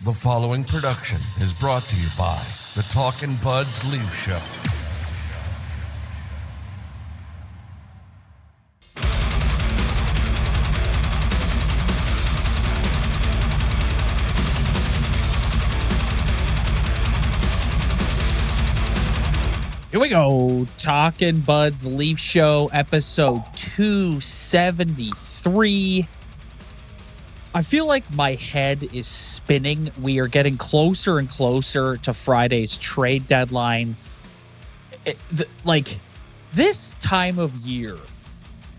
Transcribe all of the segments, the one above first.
The following production is brought to you by the Talkin Buds Leafs Show. Here we go. Talkin Buds Leafs Show, episode 273. I feel like my head is spinning. We are getting closer and closer to Friday's trade deadline. This time of year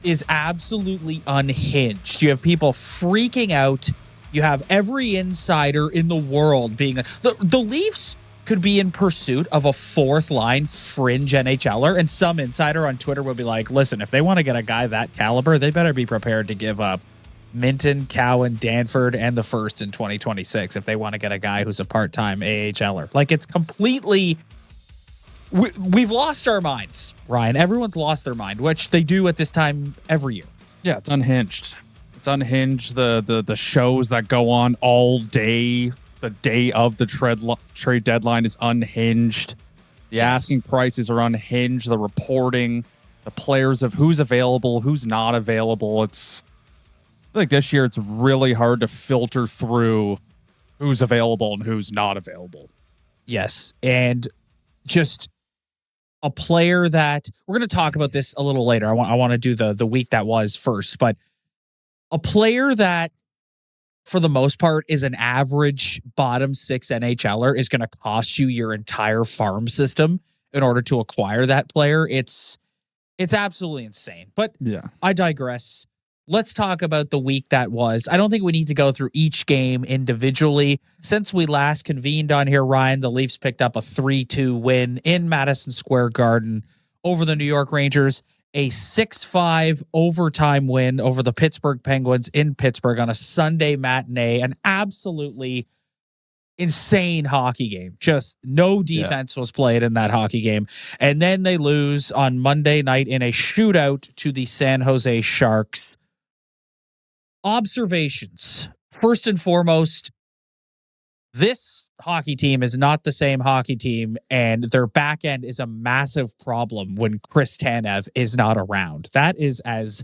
is absolutely unhinged. You have people freaking out. You have every insider in the world being the Leafs could be in pursuit of a fourth line fringe NHLer, and some insider on Twitter will be like, listen, if they want to get a guy that caliber, they better be prepared to give up Minton, Cowan, Danford, and the first in 2026 if they want to get a guy who's a part-time AHLer. Like, it's completely... We've lost our minds, Ryan. Everyone's lost their mind, which they do at this time every year. Yeah, it's unhinged. It's unhinged. The shows that go on all day, the day of the trade deadline is unhinged. The asking prices are unhinged. The reporting, the players of who's available, who's not available. I think this year it's really hard to filter through who's available and who's not available. Yes, and just a player that we're going to talk about this a little later. I want to do the week that was first, but a player that for the most part is an average bottom six NHLer is going to cost you your entire farm system in order to acquire that player. It's absolutely insane. But yeah, I digress. Let's talk about the week that was. I don't think we need to go through each game individually. Since we last convened on here, Ryan, the Leafs picked up a 3-2 win in Madison Square Garden over the New York Rangers, a 6-5 overtime win over the Pittsburgh Penguins in Pittsburgh on a Sunday matinee, an absolutely insane hockey game. Just no defense was played in that hockey game. And then they lose on Monday night in a shootout to the San Jose Sharks. Observations. First and foremost, this hockey team is not the same hockey team, and their back end is a massive problem when Chris Tanev is not around. That is as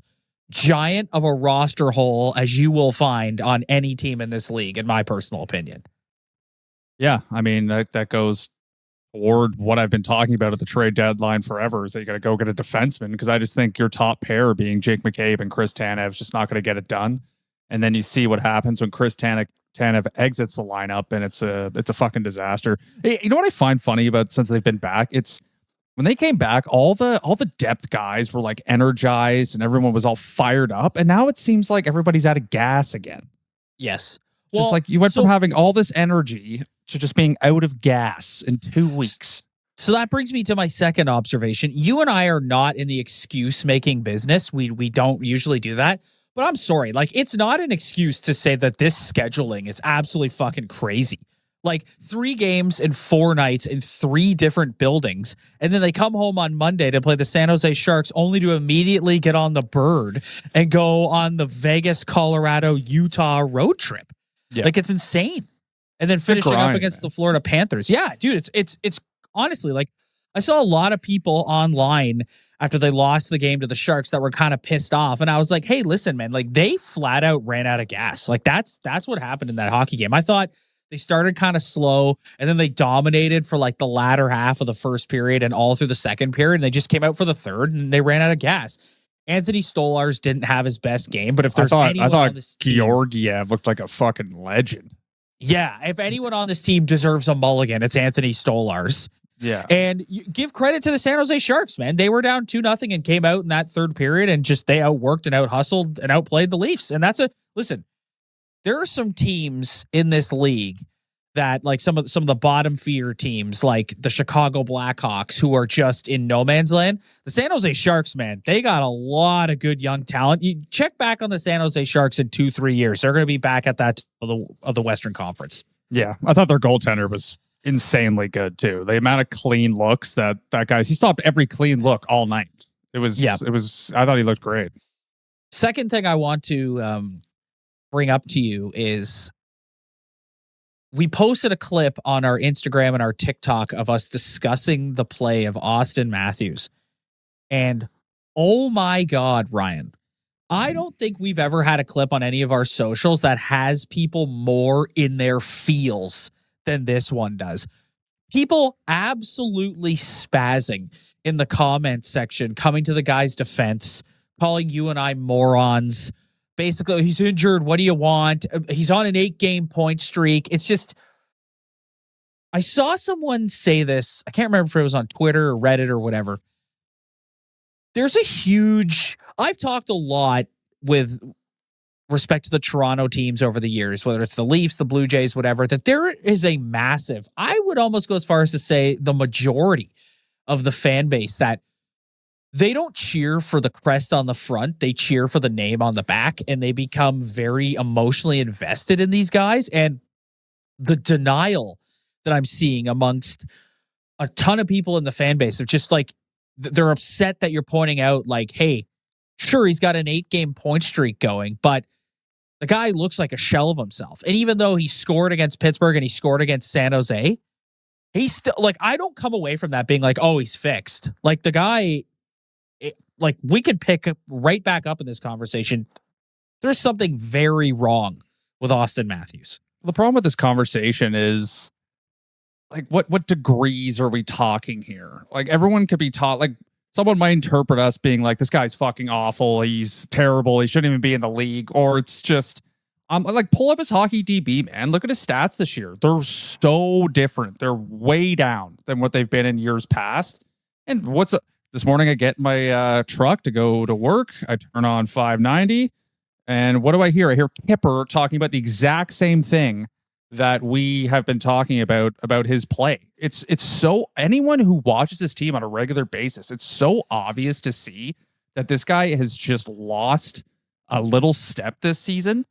giant of a roster hole as you will find on any team in this league, in my personal opinion. Yeah, I mean, that goes toward what I've been talking about at the trade deadline forever, is that you got to go get a defenseman, because I just think your top pair being Jake McCabe and Chris Tanev is just not going to get it done. And then you see what happens when Chris Tanev exits the lineup, and it's a fucking disaster. Hey, you know what I find funny about since they've been back? It's when they came back, all the depth guys were like energized and everyone was all fired up, and now it seems like everybody's out of gas again. Yes. Just like you went from having all this energy to just being out of gas in 2 weeks. So that brings me to my second observation. You and I are not in the excuse-making business. We don't usually do that. But I'm sorry, like, it's not an excuse to say that this scheduling is absolutely fucking crazy. Like, 3 games in 4 nights in 3 different buildings, and then they come home on Monday to play the San Jose Sharks, only to immediately get on the Bird and go on the Vegas, Colorado, Utah road trip. Yeah. Like, it's insane. And then finishing up against the Florida Panthers. Yeah, dude, it's honestly, like, I saw a lot of people online after they lost the game to the Sharks that were kind of pissed off. And I was like, hey, listen, man, like, they flat out ran out of gas. Like, that's what happened in that hockey game. I thought they started kind of slow, and then they dominated for like the latter half of the first period and all through the second period. And they just came out for the third, and they ran out of gas. Anthony Stolarz didn't have his best game, but if there's anyone on this team, Georgiev looked like a fucking legend. Yeah, if anyone on this team deserves a mulligan, it's Anthony Stolarz. Yeah. And you give credit to the San Jose Sharks, man. They were down 2-0 and came out in that third period and just they outworked and out-hustled and outplayed the Leafs. And listen, there are some teams in this league that, like, some of the bottom feeder teams, like the Chicago Blackhawks, who are just in no man's land. The San Jose Sharks, man, they got a lot of good young talent. You check back on the San Jose Sharks in 2-3 years. They're going to be back at that of the Western Conference. Yeah, I thought their goaltender was insanely good too. The amount of clean looks that guy, he stopped every clean look all night. It was I thought he looked great. Second thing I want to bring up to you is we posted a clip on our Instagram and our TikTok of us discussing the play of Auston Matthews. And oh my God, Ryan, I don't think we've ever had a clip on any of our socials that has people more in their feels than this one does. People absolutely spazzing in the comments section, coming to the guy's defense, calling you and I morons. Basically, he's injured. What do you want? He's on an 8-game point streak. It's just, I saw someone say this. I can't remember if it was on Twitter or Reddit or whatever. There's a huge, I've talked a lot with respect to the Toronto teams over the years, whether it's the Leafs, the Blue Jays, whatever, that there is a massive, I would almost go as far as to say the majority of the fan base that they don't cheer for the crest on the front. They cheer for the name on the back, and they become very emotionally invested in these guys. And the denial that I'm seeing amongst a ton of people in the fan base of just like, they're upset that you're pointing out like, hey, sure, he's got an 8-game point streak going, but the guy looks like a shell of himself. And even though he scored against Pittsburgh and he scored against San Jose, he's still like, I don't come away from that being like, oh, he's fixed. Like the guy, like we could pick up right back up in this conversation. There's something very wrong with Auston Matthews. The problem with this conversation is like, what degrees are we talking here? Like everyone could be taught, like someone might interpret us being like, this guy's fucking awful. He's terrible. He shouldn't even be in the league. Or it's just, like pull up his hockey DB, man. Look at his stats this year. They're so different. They're way down than what they've been in years past. And this morning I get my truck to go to work. I turn on 590. And what do I hear? I hear Kipper talking about the exact same thing that we have been talking about his play. It's so, anyone who watches this team on a regular basis, it's so obvious to see that this guy has just lost a little step this season.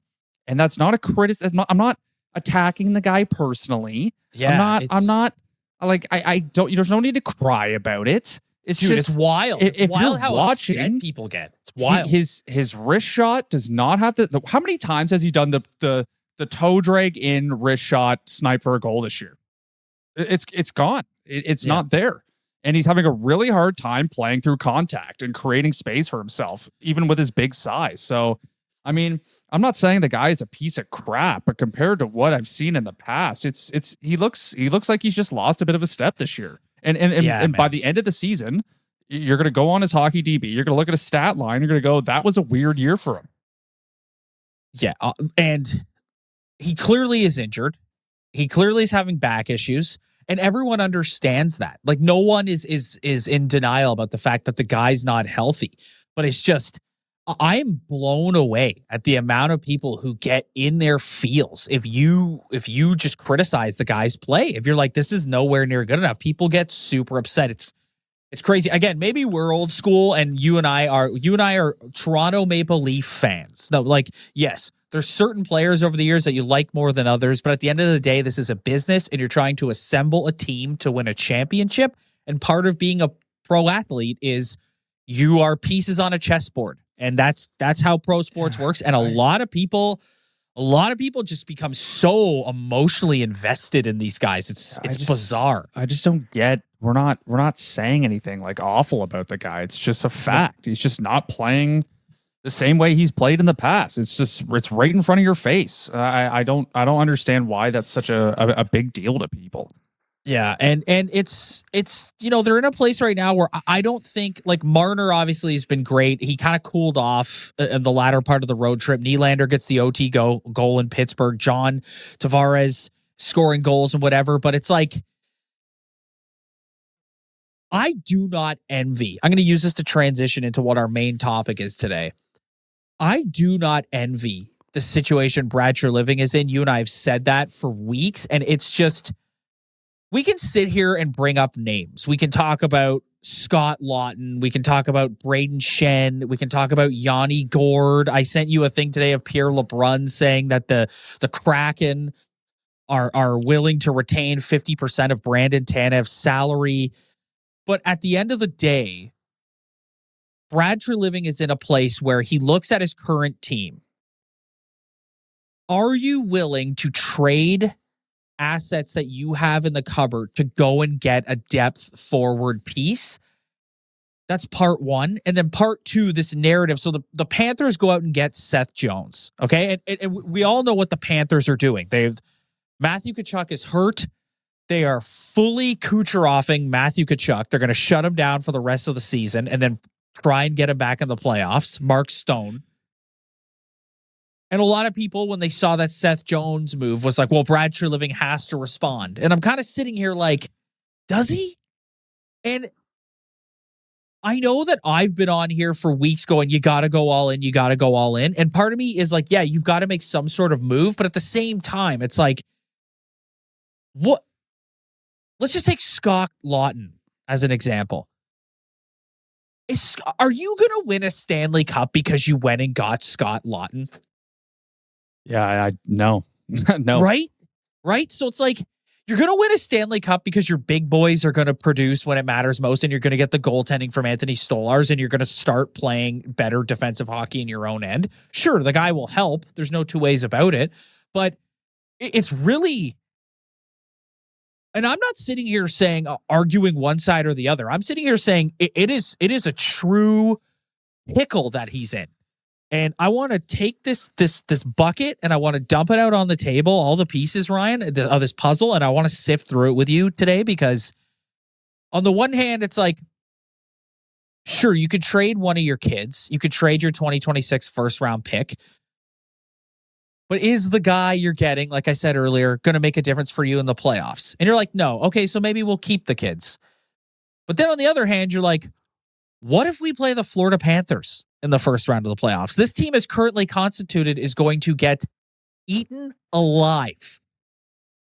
And that's not a criticism. I'm not attacking the guy personally. Yeah, I'm not like, I don't, there's no need to cry about it. It's wild. It's wild how upset people get. It's wild. His wrist shot does not have how many times has he done the toe drag in wrist shot snipe for a goal this year? It's gone. It's not there. And he's having a really hard time playing through contact and creating space for himself, even with his big size. So, I mean, I'm not saying the guy is a piece of crap, but compared to what I've seen in the past, he looks like he's just lost a bit of a step this year. And by the end of the season, you're going to go on his hockey DB. You're going to look at his stat line. You're going to go, that was a weird year for him. Yeah. And he clearly is injured. He clearly is having back issues. And everyone understands that. Like no one is in denial about the fact that the guy's not healthy. But it's just, I'm blown away at the amount of people who get in their feels. If you just criticize the guy's play, if you're like, this is nowhere near good enough, people get super upset. It's crazy. Again, maybe we're old school and you and I are Toronto Maple Leaf fans. No, like, yes, there's certain players over the years that you like more than others, but at the end of the day, this is a business and you're trying to assemble a team to win a championship. And part of being a pro athlete is you are pieces on a chessboard. And that's how pro sports works. And a lot of people just become so emotionally invested in these guys. It's bizarre. I just don't get, we're not saying anything like awful about the guy. It's just a fact. He's just not playing the same way he's played in the past. It's right in front of your face. I don't understand why that's such a big deal to people. Yeah, and it's they're in a place right now where I don't think, like, Marner obviously has been great. He kind of cooled off in the latter part of the road trip. Nylander gets the OT goal in Pittsburgh. John Tavares scoring goals and whatever, but it's like, I do not envy. I'm going to use this to transition into what our main topic is today. I do not envy the situation Brad Treliving is in. You and I have said that for weeks, and it's just, we can sit here and bring up names. We can talk about Scott Lawton. We can talk about Braden Shen. We can talk about Yanni Gord. I sent you a thing today of Pierre LeBrun saying that the Kraken are willing to retain 50% of Brandon Tanev's salary. But at the end of the day, Brad Treliving is in a place where he looks at his current team. Are you willing to trade assets that you have in the cupboard to go and get a depth forward piece. That's part one. And then part two, this narrative. So the Panthers go out and get Seth Jones. Okay. And we all know what the Panthers are doing. Matthew Tkachuk is hurt. They are fully Kucheroving Matthew Tkachuk. They're going to shut him down for the rest of the season and then try and get him back in the playoffs. Mark Stone. And a lot of people, when they saw that Seth Jones move, was like, well, Brad Treliving has to respond. And I'm kind of sitting here like, does he? And I know that I've been on here for weeks going, you got to go all in, you got to go all in. And part of me is like, yeah, you've got to make some sort of move. But at the same time, it's like, what? Let's just take Scott Laughton as an example. Are you going to win a Stanley Cup because you went and got Scott Laughton? Yeah, no. No. Right? So it's like, you're going to win a Stanley Cup because your big boys are going to produce when it matters most, and you're going to get the goaltending from Anthony Stolarz, and you're going to start playing better defensive hockey in your own end. Sure, the guy will help. There's no two ways about it. But it's really... And I'm not sitting here saying, arguing one side or the other. I'm sitting here saying it is a true pickle that he's in. And I want to take this bucket and I want to dump it out on the table, all the pieces, Ryan, of this puzzle, and I want to sift through it with you today because on the one hand, it's like, sure, you could trade one of your kids. You could trade your 2026 first-round pick. But is the guy you're getting, like I said earlier, going to make a difference for you in the playoffs? And you're like, no. Okay, so maybe we'll keep the kids. But then on the other hand, you're like, what if we play the Florida Panthers in the first round of the playoffs? This team is currently constituted is going to get eaten alive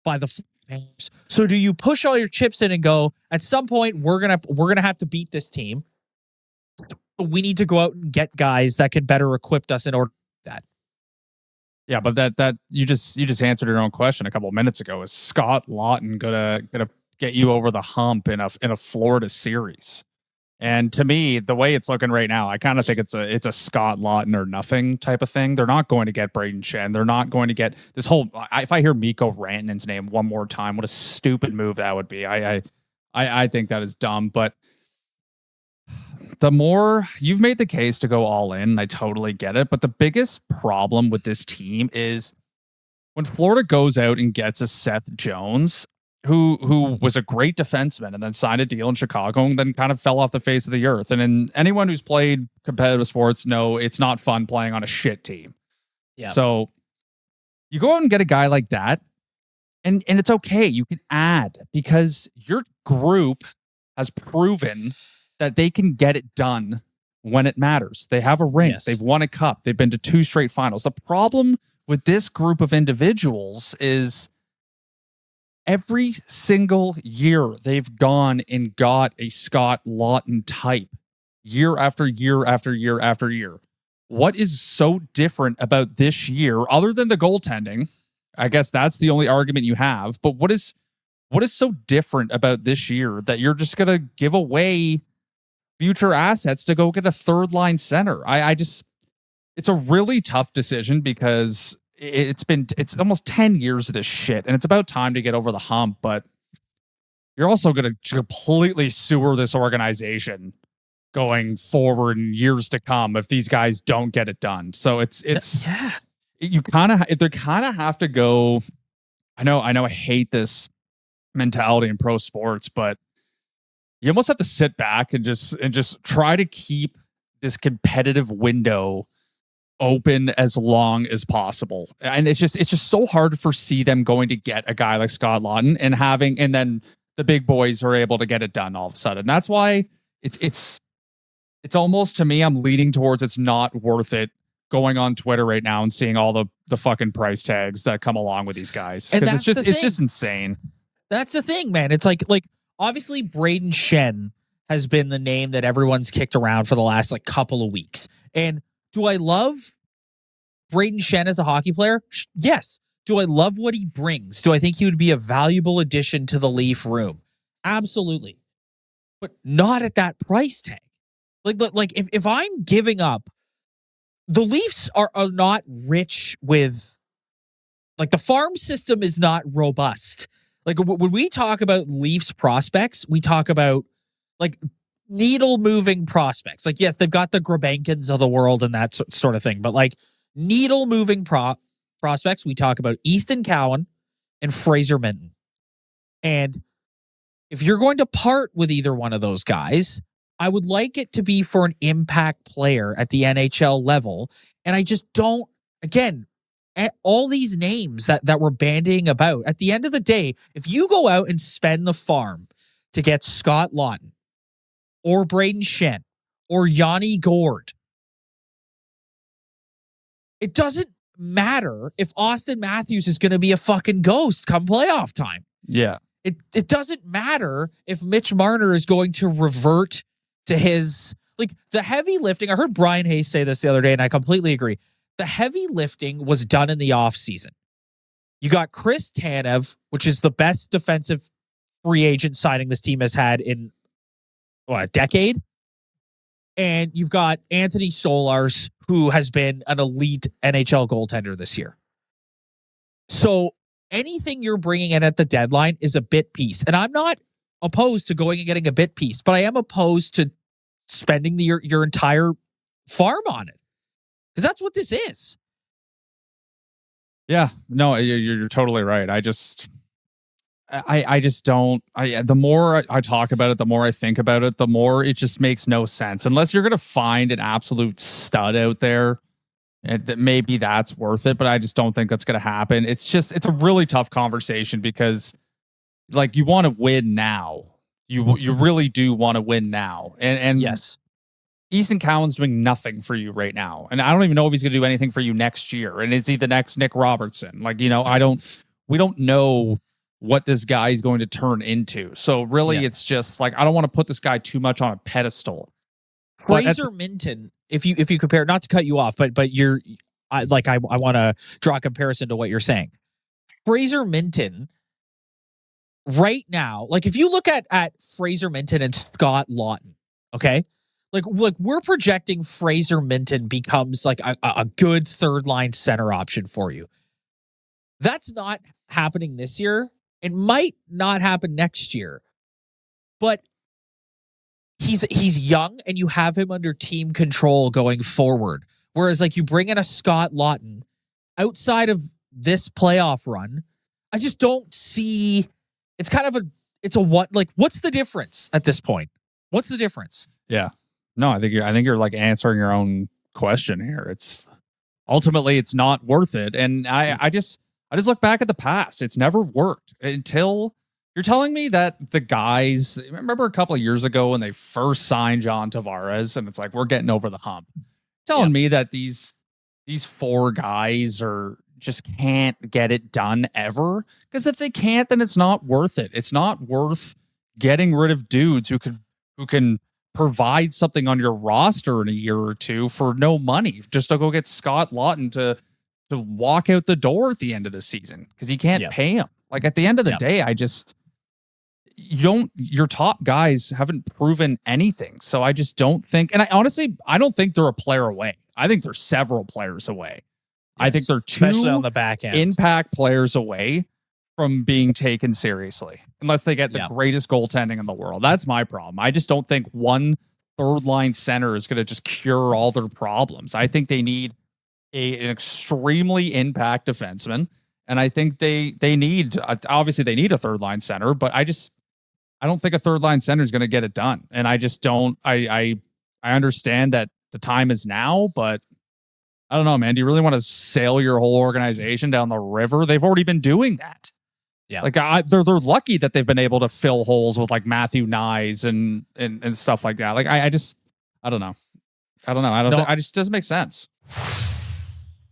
by the Florida Panthers. So do you push all your chips in and go, at some point, we're gonna have to beat this team. We need to go out and get guys that can better equip us in order to do that. Yeah, but that you just answered your own question a couple of minutes ago. Is Scott Laughton gonna get you over the hump in a Florida series? And to me, the way it's looking right now, I kind of think it's a Scott Laughton or nothing type of thing. They're not going to get Braden Shen. They're not going to get this whole. If I hear Mikko Rantanen's name one more time, what a stupid move that would be. I think that is dumb. But the more you've made the case to go all in, I totally get it. But the biggest problem with this team is when Florida goes out and gets a Seth Jones, who was a great defenseman and then signed a deal in Chicago and then kind of fell off the face of the earth. And anyone who's played competitive sports know it's not fun playing on a shit team. Yeah. So you go out and get a guy like that, and it's okay. You can add because your group has proven that they can get it done when it matters. They have a ring. Yes. They've won a cup. They've been to 2 straight finals. The problem with this group of individuals is every single year they've gone and got a Scott Laughton type year after year after year after year. What is so different about this year other than the goaltending? I guess that's the only argument you have. But what is so different about this year that you're just going to give away future assets to go get a third line center? It's a really tough decision because it's almost 10 years of this shit and it's about time to get over the hump, but you're also going to completely sewer this organization going forward in years to come if these guys don't get it done. So you kind of have to go. I know I hate this mentality in pro sports, but you almost have to sit back and just try to keep this competitive window open as long as possible. And it's just so hard to foresee them going to get a guy like Scott Laughton and then the big boys are able to get it done all of a sudden. That's why it's almost, to me, I'm leaning towards it's not worth it going on Twitter right now and seeing all the fucking price tags that come along with these guys. Because it's just insane. That's the thing, man. It's like obviously Braden Shen has been the name that everyone's kicked around for the last couple of weeks. And do I love Braden Shen as a hockey player? Yes. Do I love what he brings? Do I think he would be a valuable addition to the Leaf room? Absolutely. But not at that price tag. Like if I'm giving up, the Leafs are not rich with like the farm system is not robust. Like when we talk about Leafs prospects, we talk about like needle moving prospects. Like, yes, they've got the Grabankins of the world and that sort of thing, but like needle moving prospects, we talk about Easton Cowan and Fraser Minton. And if you're going to part with either one of those guys, I would like it to be for an impact player at the NHL level. And I just don't, again, all these names that we're bandying about, at the end of the day, if you go out and spend the farm to get Scott Laughton or Braden Shen or Yanni Gourde, it doesn't matter if Auston Matthews is going to be a fucking ghost come playoff time. Yeah. It doesn't matter if Mitch Marner is going to revert to his, like, the heavy lifting. I heard Brian Hayes say this the other day, and I completely agree. The heavy lifting was done in the offseason. You got Chris Tanev, which is the best defensive free agent signing this team has had in, a decade? And you've got Anthony Solars, who has been an elite NHL goaltender this year. So anything you're bringing in at the deadline is a bit piece. And I'm not opposed to going and getting a bit piece, but I am opposed to spending your entire farm on it. Because that's what this is. Yeah, no, you're totally right. I just don't. The more I talk about it, the more I think about it, the more it just makes no sense. Unless you're going to find an absolute stud out there, and that maybe that's worth it. But I just don't think that's going to happen. It's a really tough conversation because, like, you want to win now. You really do want to win now, and yes. Easton Cowan's doing nothing for you right now. And I don't even know if he's going to do anything for you next year. And is he the next Nick Robertson? Like, we don't know what this guy is going to turn into. So really, It's just like, I don't want to put this guy too much on a pedestal. Fraser Minton, if you compare, not to cut you off, but I want to draw a comparison to what you're saying. Fraser Minton right now, like if you look at Fraser Minton and Scott Laughton, okay? Like we're projecting Fraser Minton becomes like a good third line center option for you. That's not happening this year. It might not happen next year. But he's young and you have him under team control going forward. Whereas like you bring in a Scott Laughton outside of this playoff run, I just don't see. It's kind of what's the difference at this point? What's the difference? Yeah. No, I think you're like answering your own question here. It's ultimately it's not worth it. And I just look back at the past. It's never worked until you're telling me that the guys, remember a couple of years ago when they first signed John Tavares and it's like, we're getting over the hump. Telling me that these four guys just can't get it done ever. Because if they can't, then it's not worth it. It's not worth getting rid of dudes who can provide something on your roster in a year or two for no money, just to go get Scott Laughton to walk out the door at the end of the season because you can't pay him. Like at the end of the day, your top guys haven't proven anything. So I just don't think, and I don't think they're a player away. I think they're several players away. Yes, I think they're two especially on the back end impact players away from being taken seriously, unless they get the greatest goaltending in the world. That's my problem. I just don't think one third line center is going to just cure all their problems. I think they need an extremely impact defenseman. And I think they need, obviously they need a third line center, but I don't think a third line center is going to get it done. And I just don't, I understand that the time is now, but I don't know, man. Do you really want to sail your whole organization down the river? They've already been doing that. Yeah, like they're lucky that they've been able to fill holes with like Matthew Nyes and stuff like that. Like I don't know. It just doesn't make sense.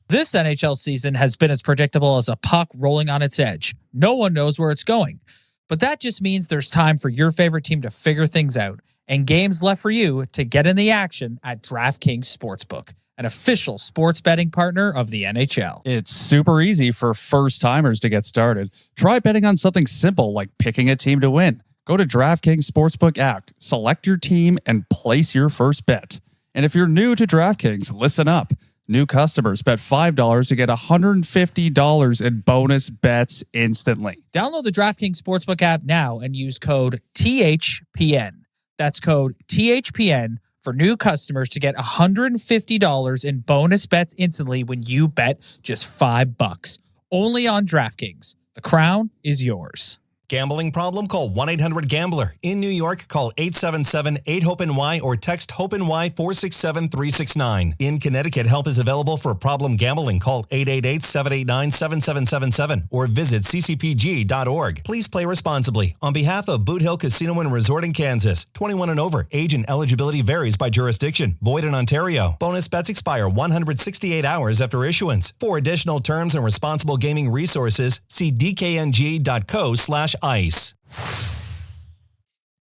This NHL season has been as predictable as a puck rolling on its edge. No one knows where it's going, but that just means there's time for your favorite team to figure things out and games left for you to get in the action at DraftKings Sportsbook, an official sports betting partner of the NHL. It's super easy for first-timers to get started. Try betting on something simple like picking a team to win. Go to DraftKings Sportsbook app, select your team, and place your first bet. And if you're new to DraftKings, listen up. New customers bet $5 to get $150 in bonus bets instantly. Download the DraftKings Sportsbook app now and use code THPN. That's code THPN for new customers to get $150 in bonus bets instantly when you bet just $5. Only on DraftKings. The crown is yours. Gambling problem? Call 1-800-GAMBLER. In New York, call 877-8-HOPE-NY or text HOPE-NY 467-369. In Connecticut, help is available for problem gambling. Call 888-789-7777 or visit ccpg.org. Please play responsibly. On behalf of Boot Hill Casino and Resort in Kansas, 21 and over. Age and eligibility varies by jurisdiction. Void in Ontario. Bonus bets expire 168 hours after issuance. For additional terms and responsible gaming resources, see dkng.co/ice.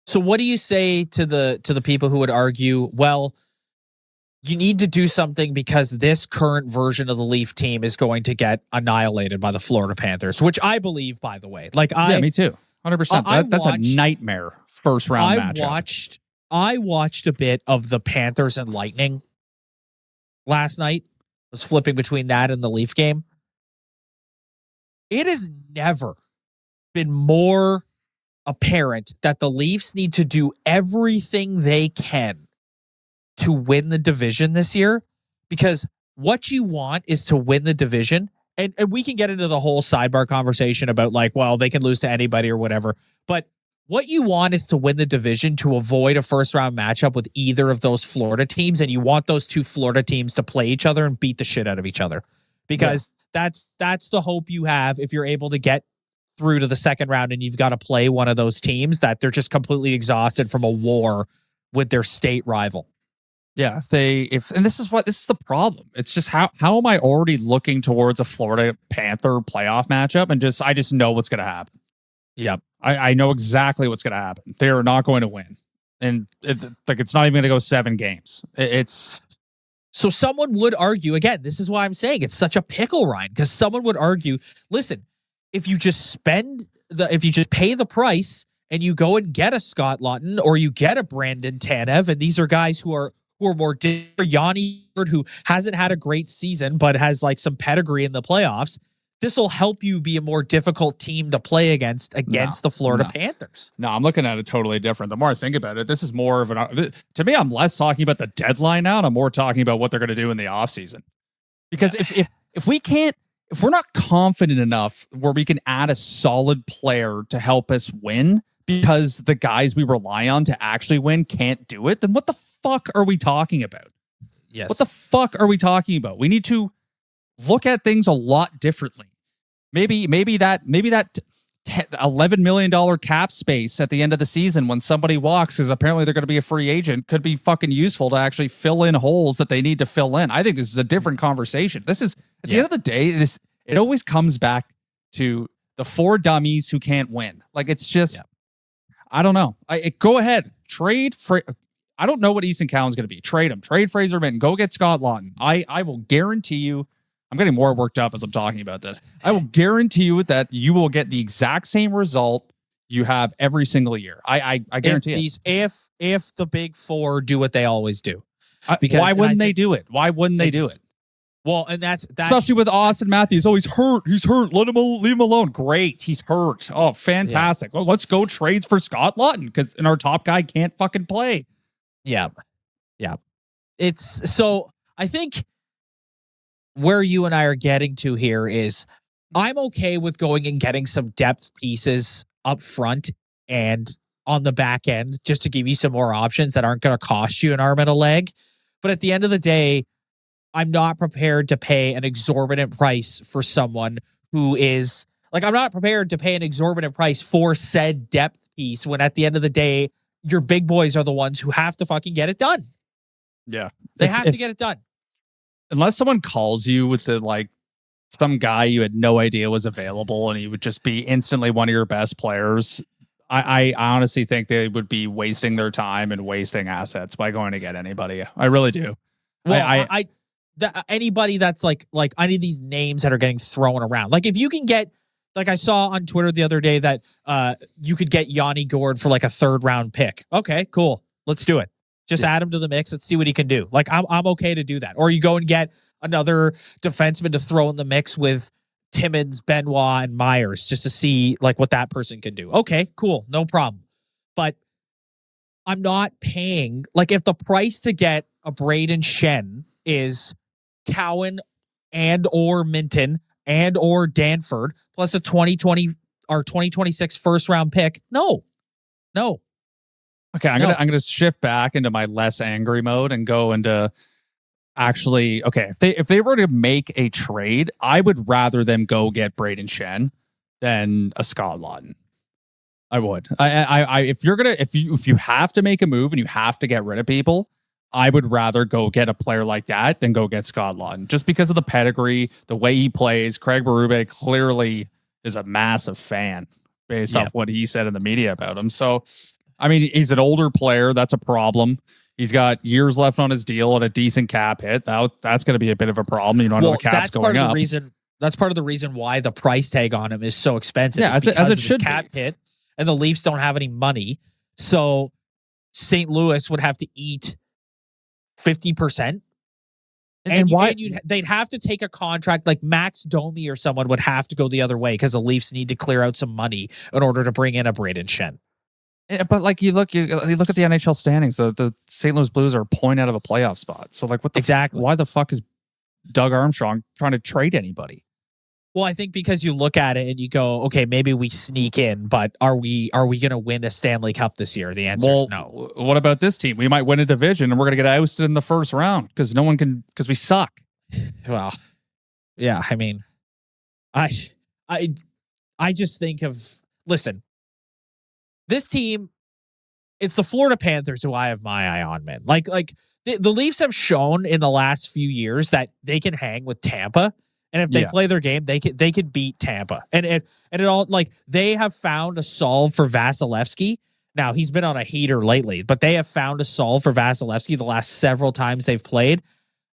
So what do you say to the people who would argue, well, you need to do something because this current version of the Leaf team is going to get annihilated by the Florida Panthers, which I believe, by the way. Yeah, me too. 100%. That's a nightmare first round matchup. I watched a bit of the Panthers and Lightning last night. I was flipping between that and the Leaf game. It has never been more apparent that the Leafs need to do everything they can to win the division this year, because what you want is to win the division. And we can get into the whole sidebar conversation about they can lose to anybody or whatever. But what you want is to win the division to avoid a first round matchup with either of those Florida teams. And you want those two Florida teams to play each other and beat the shit out of each other, because that's the hope you have if you're able to get through to the second round and you've got to play one of those teams that they're just completely exhausted from a war with their state rival. Yeah, and this is the problem. It's just how am I already looking towards a Florida Panther playoff matchup and I just know what's going to happen. Yep. I know exactly what's going to happen. They are not going to win. And it's not even going to go 7 games. So someone would argue, again, this is why I'm saying it's such a pickle, Ryan, because someone would argue, listen, if you just pay the price and you go and get a Scott Laughton or you get a Brandon Tanev, and these are guys who are more Yanni, who hasn't had a great season but has some pedigree in the playoffs, this will help you be a more difficult team to play against the Florida Panthers. No, I'm looking at it totally different. The more I think about it, this is more of to me, I'm less talking about the deadline now, and I'm more talking about what they're going to do in the offseason. Because if we're not confident enough where we can add a solid player to help us win because the guys we rely on to actually win can't do it, then what the fuck are we talking about? Yes. What the fuck are we talking about? We need to look at things a lot differently. Maybe that $11 million cap space at the end of the season when somebody walks, because apparently they're going to be a free agent, could be fucking useful to actually fill in holes that they need to fill in. I think this is a different conversation. This is, at the end of the day, it always comes back to the 4 dummies who can't win. It's just, I don't know. Go ahead, trade for. I don't know what Easton Cowan's going to be. Trade him. Trade Fraser Minton. Go get Scott Laughton. I will guarantee you. I'm getting more worked up as I'm talking about this. I will guarantee you that you will get the exact same result you have every single year. I guarantee it. If the big 4 do what they always do. Why wouldn't they do it? Why wouldn't they do it? Well, and that's especially with Auston Matthews. Oh, he's hurt. Leave him alone. Great. He's hurt. Oh, fantastic. Well, let's go trades for Scott Laughton because our top guy can't fucking play. Yeah. It's so I think where you and I are getting to here is I'm okay with going and getting some depth pieces up front and on the back end just to give you some more options that aren't going to cost you an arm and a leg. But at the end of the day, I'm not prepared to pay an exorbitant price for someone who is I'm not prepared to pay an exorbitant price for said depth piece when at the end of the day, your big boys are the ones who have to fucking get it done. Yeah. They have to get it done. Unless someone calls you with some guy you had no idea was available and he would just be instantly one of your best players. I honestly think they would be wasting their time and wasting assets by going to get anybody. I really do. Well, anybody that's like any of these names that are getting thrown around. If you can get, I saw on Twitter the other day that you could get Yanni Gourde for a 3rd round pick. Okay, cool. Let's do it. Just add him to the mix. Let's see what he can do. Like, I'm okay to do that. Or you go and get another defenseman to throw in the mix with Timmins, Benoit, and Myers just to see like what that person can do. Okay, cool. No problem. But I'm not paying, like, if the price to get a Braden Shen is Cowan and or Minton and or Danford plus a 2020 or 2026 first round pick. No. Okay, I'm gonna shift back into my less angry mode and go into actually, okay, if they were to make a trade, I would rather them go get Braden Shen than a Scott Laughton. I would. If you have to make a move and you have to get rid of people, I would rather go get a player like that than go get Scott Laughton. Just because of the pedigree, the way he plays. Craig Berube clearly is a massive fan based off what he said in the media about him. So, I mean, he's an older player. That's a problem. He's got years left on his deal and a decent cap hit. That's going to be a bit of a problem. You know, the cap's going up. That's part of the reason why the price tag on him is so expensive. Yeah, as it should cap hit, and the Leafs don't have any money. So St. Louis would have to eat 50%. And why they'd have to take a contract like Max Domi or someone would have to go the other way because the Leafs need to clear out some money in order to bring in a Braden Shen. But like you look at the NHL standings, the St. Louis Blues are a point out of a playoff spot. So like, why the fuck is Doug Armstrong trying to trade anybody? Well, I think because you look at it and you go, okay, maybe we sneak in, but are we going to win a Stanley Cup this year? The answer is no. What about this team? We might win a division and we're going to get ousted in the first round because we suck. Well, yeah, I mean, I just think listen, this team, it's the Florida Panthers who I have my eye on, man. Like the Leafs have shown in the last few years that they can hang with Tampa. And if they play their game, they can beat Tampa. And it all, like, they have found a solve for Vasilevsky. Now, he's been on a heater lately, but they have found a solve for Vasilevsky the last several times they've played.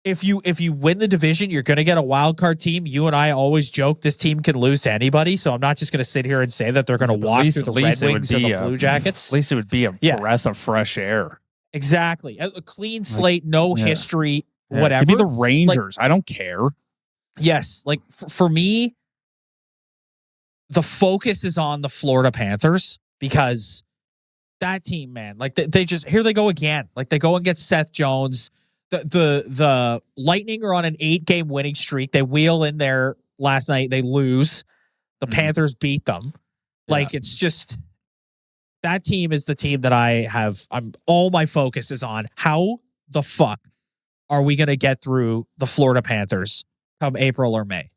If you win the division, you're going to get a wild card team. You and I always joke this team can lose to anybody, so I'm not just going to sit here and say that they're going to walk through the Red Wings or the Blue Jackets. At least it would be a breath of fresh air. Exactly. A clean slate, no history, whatever. Give me the Rangers. I don't care. Yes, like for me, the focus is on the Florida Panthers because that team, man, like they just, here they go again. Like they go and get Seth Jones. The Lightning are on an 8-game winning streak. They wheel in there last night. They lose. The Panthers beat them. Like it's just, that team is the team that all my focus is on. How the fuck are we going to get through the Florida Panthers come April or May?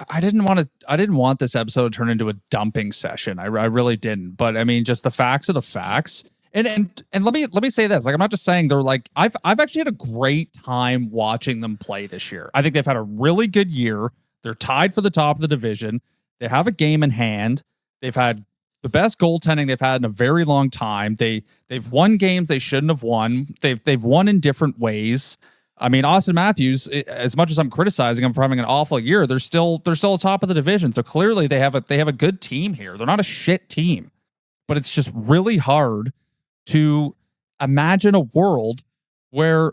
I didn't want this episode to turn into a dumping session. I really didn't. But I mean, just the facts are the facts. And let me say this. Like, I'm not just saying they're like, I've actually had a great time watching them play this year. I think they've had a really good year. They're tied for the top of the division. They have a game in hand. They've had the best goaltending they've had in a very long time. They've won games they shouldn't have won. They've won in different ways. I mean, Auston Matthews, as much as I'm criticizing him for having an awful year, they're still top of the division. So clearly they have a good team here. They're not a shit team, but it's just really hard to imagine a world where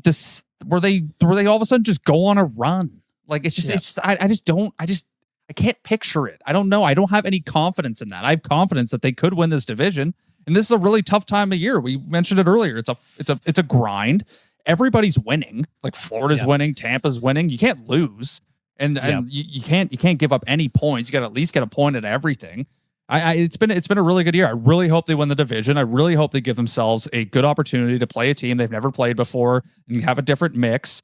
they all of a sudden just go on a run. Like I can't picture it. I don't know. I don't have any confidence in that. I have confidence that they could win this division. And this is a really tough time of year. We mentioned it earlier. It's a grind. Everybody's winning. Like Florida's winning, Tampa's winning. You can't lose, and you can't give up any points. You got to at least get a point at everything. It's been a really good year. I really hope they win the division. I really hope they give themselves a good opportunity to play a team they've never played before and have a different mix,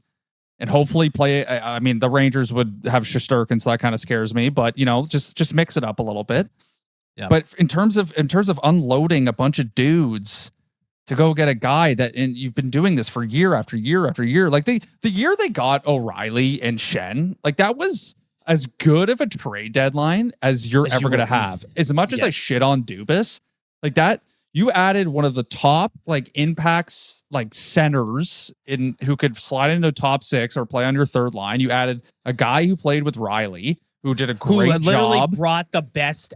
and hopefully play. I mean, the Rangers would have Shesterkin, so that kind of scares me. But just mix it up a little bit. Yeah. But in terms of unloading a bunch of dudes to go get a guy and you've been doing this for year after year after year. Like the year they got O'Reilly and Shen, like that was as good of a trade deadline as you're ever going to have. As much as I shit on Dubas, like that, you added one of the top like impacts, like centers who could slide into top 6 or play on your third line. You added a guy who played with Riley, who did a great job. Who literally brought the best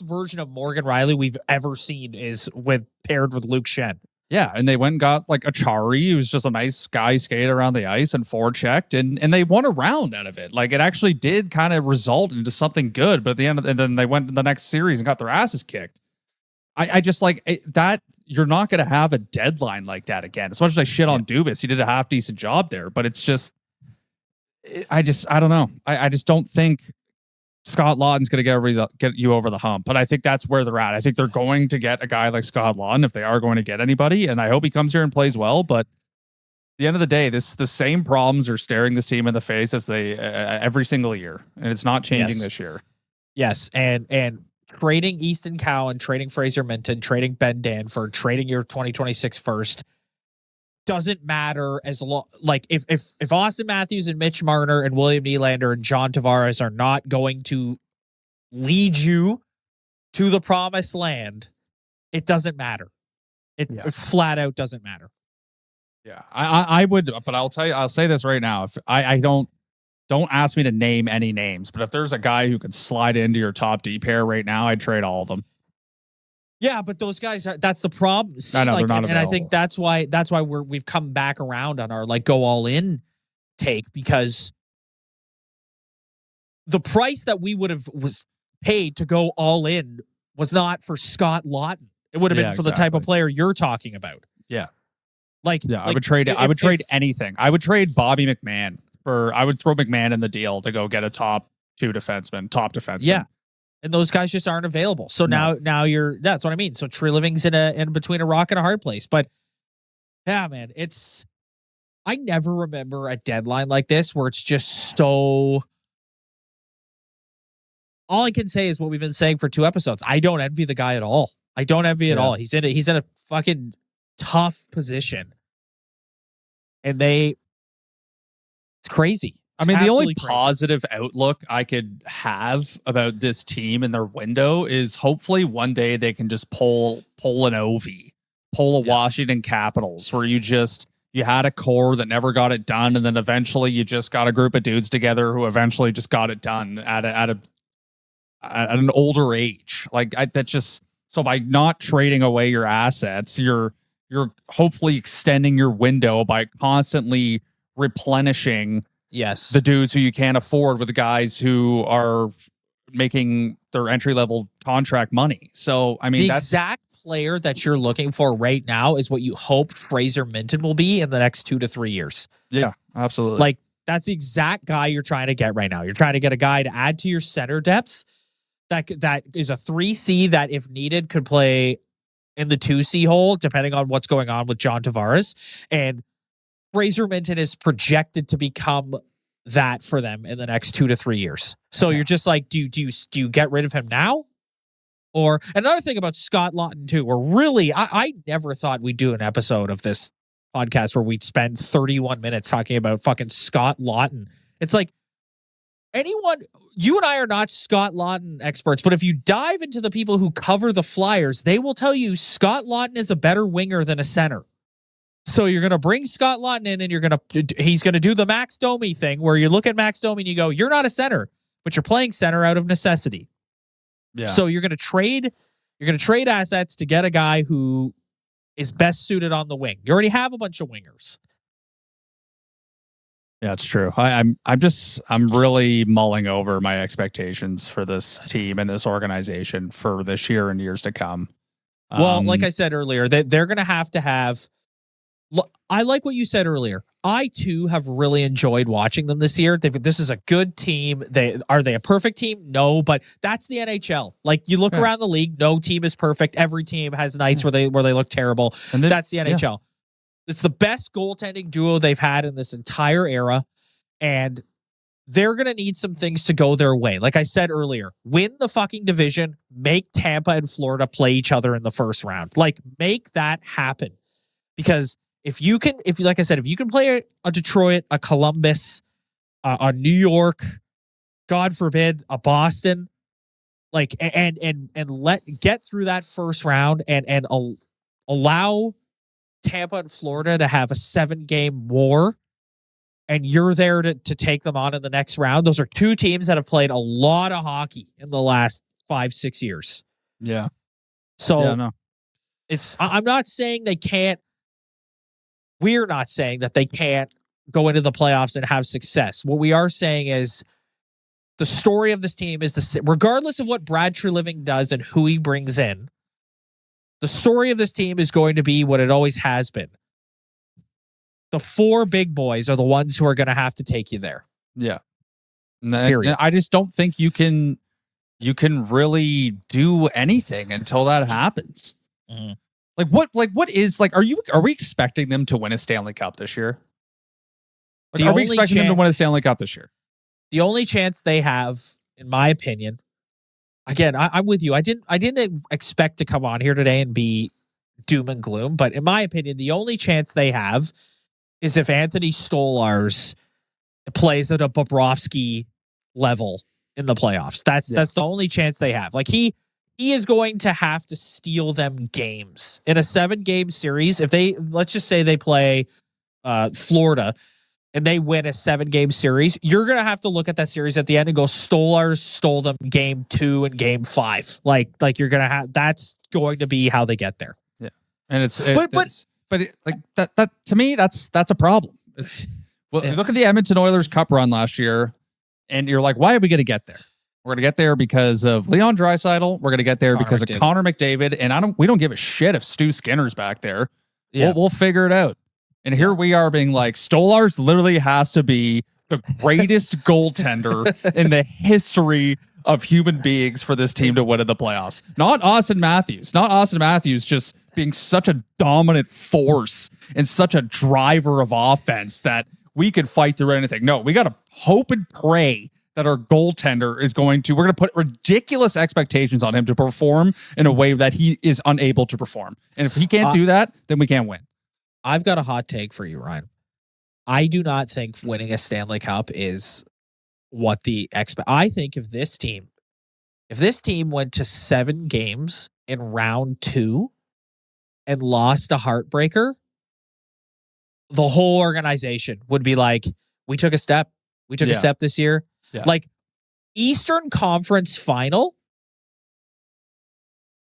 version of Morgan Riley we've ever seen is paired with Luke Shen. Yeah, and they went and got like Achari, who's just a nice guy skated around the ice and forechecked, and they won a round out of it. Like it actually did kind of result into something good. But at the end, and then they went to the next series and got their asses kicked. I just like that. You're not going to have a deadline like that again. As much as I shit on Dubas, he did a half decent job there, but it's just, I don't know. I just don't think Scott Laughton's going to get you over the hump. But I think that's where they're at. I think they're going to get a guy like Scott Laughton if they are going to get anybody. And I hope he comes here and plays well. But at the end of the day, the same problems are staring this team in the face as they every single year. And it's not changing this year. Yes. And trading Easton Cowan, trading Fraser Minton, trading Ben Danford, trading your 2026 first doesn't matter as long. Like if Auston Matthews and Mitch Marner and William Nylander and John Tavares are not going to lead you to the promised land, it doesn't matter. It flat out doesn't matter. Yeah, I would, but I'll say this right now. If I don't ask me to name any names, but if there's a guy who could slide into your top D pair right now, I'd trade all of them. Yeah, but those guys that's the problem. See, I know, they're not and I think that's why we've come back around on our like go all in take, because the price that we was paid to go all in was not for Scott Laughton. It would have been for the type of player you're talking about. Yeah. I would trade anything. I would trade Bobby McMahon. I would throw McMahon in the deal to go get a top defenseman. Yeah. And those guys just aren't available. So now that's what I mean. So Treliving's in between a rock and a hard place. But yeah, man, I never remember a deadline like this where it's just so. All I can say is what we've been saying for 2 episodes. I don't envy the guy at all. I don't envy at all. He's in a fucking tough position. And it's crazy. I mean, the only positive outlook I could have about this team and their window is hopefully one day they can just pull an Ovi, pull a Washington Capitals, where you had a core that never got it done, and then eventually you just got a group of dudes together who eventually just got it done at an older age. So by not trading away your assets, you're hopefully extending your window by constantly replenishing the dudes who you can't afford with the guys who are making their entry level contract money. So I mean, that's exact player that you're looking for right now is what you hope Fraser Minton will be in the next 2 to 3 years. Yeah, absolutely. Like that's the exact guy you're trying to get right now. You're trying to get a guy to add to your center depth that is a 3C that if needed could play in the 2C hole, depending on what's going on with John Tavares. And Fraser Minton is projected to become that for them in the next 2 to 3 years. So you're just like, do you get rid of him now? Or another thing about Scott Laughton too, where really I never thought we'd do an episode of this podcast where we'd spend 31 minutes talking about fucking Scott Laughton. It's like you and I are not Scott Laughton experts, but if you dive into the people who cover the Flyers, they will tell you Scott Laughton is a better winger than a center. So you're going to bring Scott Laughton in and he's going to do the Max Domi thing where you look at Max Domi and you go, you're not a center, but you're playing center out of necessity. Yeah. So you're going to trade assets to get a guy who is best suited on the wing. You already have a bunch of wingers. Yeah, it's true. I'm really mulling over my expectations for this team and this organization for this year and years to come. Well, like I said earlier, they're going to have. I like what you said earlier. I too have really enjoyed watching them this year. This is a good team. Are they a perfect team? No, but that's the NHL. Like you look around the league, no team is perfect. Every team has nights where they look terrible. And that's the NHL. Yeah. It's the best goaltending duo they've had in this entire era, and they're going to need some things to go their way. Like I said earlier, win the fucking division, make Tampa and Florida play each other in the first round. Like make that happen. Because if you can play a Detroit, a Columbus, a New York, God forbid, a Boston, like and get through that first round and allow Tampa and Florida to have a 7-game war, and you're there to take them on in the next round. Those are 2 teams that have played a lot of hockey in the last 5-6 years. Yeah. So I'm not saying they can't. We're not saying that they can't go into the playoffs and have success. What we are saying is the story of this team is regardless of what Brad Treliving does and who he brings in, the story of this team is going to be what it always has been. The 4 big boys are the ones who are going to have to take you there. Yeah. Period. I just don't think you can really do anything until that happens. Mm-hmm. Are we expecting them to win a Stanley Cup this year? Are we expecting them to win a Stanley Cup this year? The only chance they have, in my opinion, again, I'm with you. I didn't expect to come on here today and be doom and gloom, but in my opinion, the only chance they have is if Anthony Stolarz plays at a Bobrovsky level in the playoffs. That's the only chance they have. Like he is going to have to steal them games in a 7-game series. If let's just say they play Florida and they win a 7-game series, you're going to have to look at that series at the end and go, Stolarz stole them game 2 and game 5. Like you're going to have, that's going to be how they get there. Yeah. And that to me, that's a problem. You look at the Edmonton Oilers Cup run last year and you're like, why are we going to get there? We're going to get there because of Leon Draisaitl. We're going to get there because of Connor McDavid. And we don't give a shit if Stu Skinner's back there. Yeah. We'll figure it out. And here we are being like, Stolarz literally has to be the greatest goaltender in the history of human beings for this team to win in the playoffs. Not Auston Matthews. Not Auston Matthews just being such a dominant force and such a driver of offense that we could fight through anything. No, we got to hope and pray that our goaltender is we're going to put ridiculous expectations on him to perform in a way that he is unable to perform. And if he can't do that, then we can't win. I've got a hot take for you, Ryan. I do not think winning a Stanley Cup is what I think if this team went to 7 games in round 2 and lost a heartbreaker, the whole organization would be like, we took a step. We took a step this year. Yeah. Like Eastern Conference Final,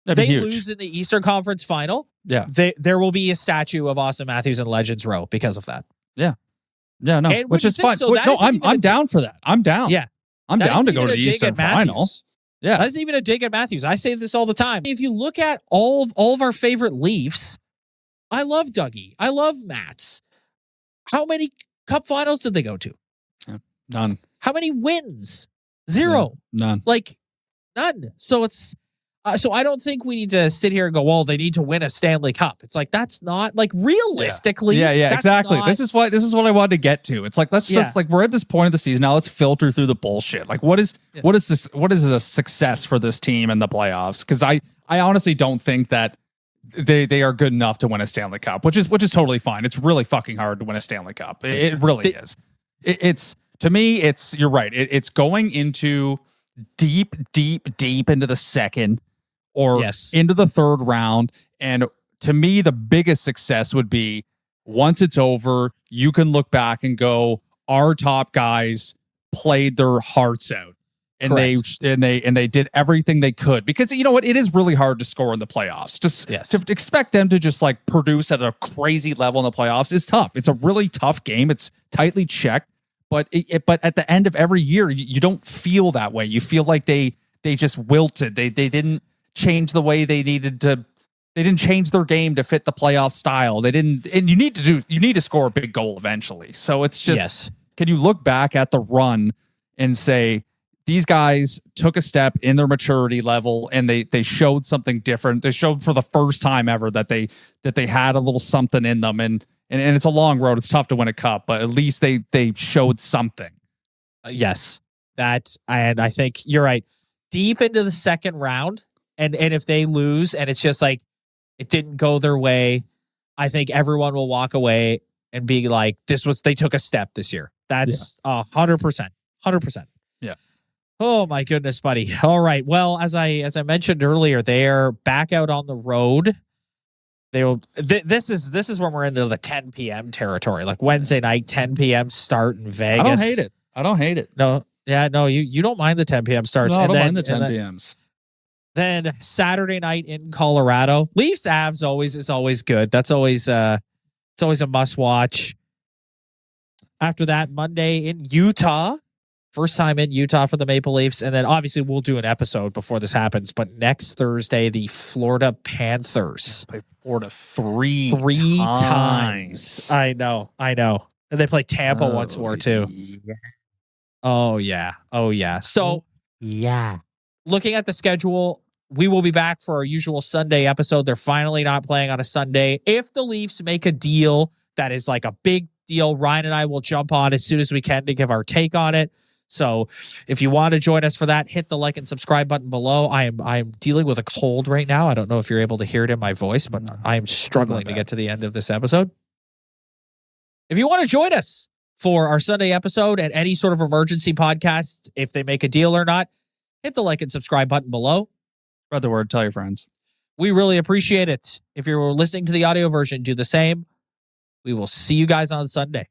they lose in the Eastern Conference Final. Yeah, there will be a statue of Auston Matthews in Legends Row because of that. Yeah, no, and which is fine. So I'm down for that. I'm down. Yeah, I'm down to go to the Eastern Final. Yeah, that's even a dig at Matthews. I say this all the time. If you look at all of our favorite Leafs, I love Dougie. I love Mats. How many Cup Finals did they go to? None. How many wins? 0. None. Like none. So it's so I don't think we need to sit here and go, well, they need to win a Stanley Cup. It's like that's not like realistically. Yeah, exactly. This is what I wanted to get to. It's like let's just like we're at this point of the season now. Let's filter through the bullshit. Like what is a success for this team in the playoffs? Because I honestly don't think that they are good enough to win a Stanley Cup, which is totally fine. It's really fucking hard to win a Stanley Cup. It really is. It's to me, you're right. It's going into deep into the second or into the third round. And to me, the biggest success would be once it's over, you can look back and go, our top guys played their hearts out. And they did everything they could, because you know what, it is really hard to score in the playoffs. Just to expect them to just like produce at a crazy level in the playoffs is tough. It's a really tough game. It's tightly checked, but at the end of every year, you don't feel that way. You feel like they just wilted. They didn't change the way they needed to. They didn't change their game to fit the playoff style. They didn't, and you need to score a big goal eventually. So it's just, can you look back at the run and say, these guys took a step in their maturity level and they showed something different. They showed for the first time ever that they had a little something in them. And it's a long road. It's tough to win a cup, but at least they showed something. Yes. And I think you're right. Deep into the second round, and if they lose and it's just like it didn't go their way, I think everyone will walk away and be like, they took a step this year. That's 100%. 100%. Yeah. Oh my goodness, buddy. All right. Well, as I mentioned earlier, they're back out on the road. This is when we're into the 10 p.m. territory, like Wednesday night, 10 p.m. start in Vegas. I don't hate it. No. Yeah, no, you don't mind the 10 p.m. starts. No, I don't mind the 10 p.m.s. Then Saturday night in Colorado. Leafs Avs is always good. That's always it's always a must watch. After that, Monday in Utah. First time in Utah for the Maple Leafs. And then obviously we'll do an episode before this happens. But next Thursday, the Florida Panthers. Play Florida three times. I know. And they play Tampa once more too. Yeah. Oh yeah. So yeah. Looking at the schedule, we will be back for our usual Sunday episode. They're finally not playing on a Sunday. If the Leafs make a deal that is like a big deal, Ryan and I will jump on as soon as we can to give our take on it. So if you want to join us for that, hit the like and subscribe button below. I am dealing with a cold right now. I don't know if you're able to hear it in my voice, but I am struggling to get to the end of this episode. If you want to join us for our Sunday episode and any sort of emergency podcast, if they make a deal or not, hit the like and subscribe button below. Spread the word. Tell your friends. We really appreciate it. If you're listening to the audio version, do the same. We will see you guys on Sunday.